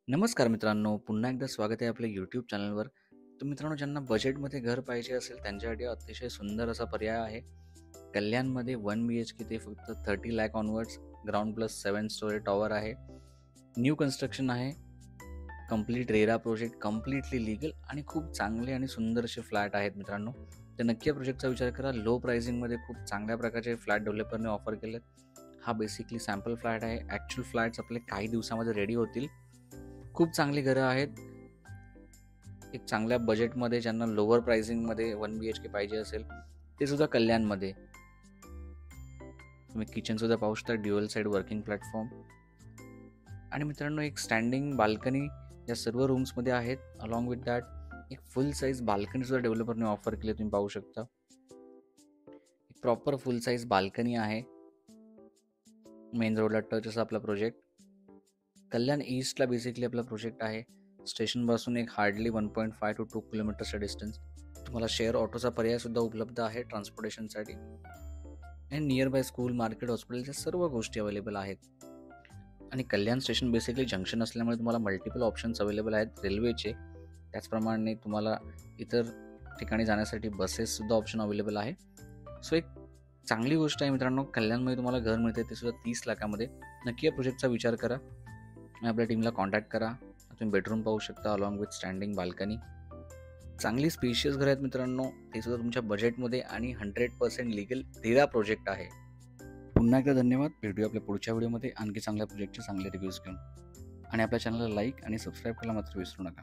नमस्कार मित्रांनो, पुन्हा एकदा स्वागत आहे आपल्या यूट्यूब चॅनलवर. तर मित्रांनो, ज्यांना बजेटमध्ये घर पाहिजे असेल त्यांच्यासाठी अतिशय सुंदर असा पर्याय आहे. कल्याणमध्ये 1 BHK ते फक्त 30 lakh onwards, ground plus 7 story tower आहे. न्यू कन्स्ट्रक्शन आहे. Complete RERA project, completely legal आणि खूप चांगले आणि सुंदर असे फ्लॅट आहेत मित्रांनो. तर नक्की या प्रोजेक्टचा विचार करा. लो प्राइसिंगमध्ये खूप चांगल्या प्रकारचे फ्लॅट डेव्हलपरने ऑफर केलेत. हा बेसिकली सॅम्पल फ्लॅट आहे. ॲक्च्युअल फ्लॅट्स आपले काही दिवसामध्ये रेडी होतील. खूप चांगली घरं आहेत. एक चांगल्या बजेटमध्ये ज्यांना लोअर प्राइसिंगमध्ये 1 BHK पाहिजे असेल ते सुद्धा कल्याणमध्ये. तुम्ही किचन सुद्धा पाहू शकता. ड्युअल साईड वर्किंग प्लॅटफॉर्म आणि मित्रांनो एक स्टँडिंग बाल्कनी या सर्व रूम्समध्ये आहेत. अलॉंग विथ दॅट एक फुल साईज बाल्कनी सुद्धा डेव्हलपरने ऑफर केली, तुम्ही पाहू शकता. एक प्रॉपर फुल साईज बाल्कनी आहे. मेन रोडला टच असा आपला प्रोजेक्ट. कल्याण ईस्टला बेसिकली आपला प्रोजेक्ट आहे. स्टेशनपासून एक हार्डली 1.5 to 2 किलोमीटरचा डिस्टन्स. तुम्हाला शेअर ऑटोचा पर्याय सुद्धा उपलब्ध आहे ट्रान्सपोर्टेशनसाठी. आणि नियर बाय स्कूल, मार्केट, हॉस्पिटलच्या सर्व गोष्टी अवेलेबल आहेत. आणि कल्याण स्टेशन बेसिकली जंक्शन असल्यामुळे तुम्हाला मल्टिपल ऑप्शन्स अवेलेबल आहेत रेल्वेचे. त्याचप्रमाणे तुम्हाला इतर ठिकाणी जाण्यासाठी बसेससुद्धा ऑप्शन अवेलेबल आहे. सो एक चांगली गोष्ट आहे मित्रांनो. कल्याणमध्ये तुम्हाला घर मिळते ते सुद्धा 30 लाखामध्ये. नक्की या प्रोजेक्टचा विचार करा आणि आपल्या टीमला कॉन्टॅक्ट करा. तुम्ही बेडरूम पाहू शकता अलॉंग विथ स्टँडिंग बाल्कनी. चांगली स्पेशियस घर आहेत मित्रांनो. ते सुद्धा तुमच्या बजेटमध्ये आणि 100% लीगल रेरा प्रोजेक्ट आहे. पुन्हा एकदा धन्यवाद. भेटूया आपल्या पुढच्या व्हिडिओमध्ये आणखी चांगल्या प्रोजेक्टचे चांगले रिव्ह्यूज घेऊन. आणि आपल्या चॅनलला लाईक आणि सबस्क्राईब करायला मात्र विसरू नका.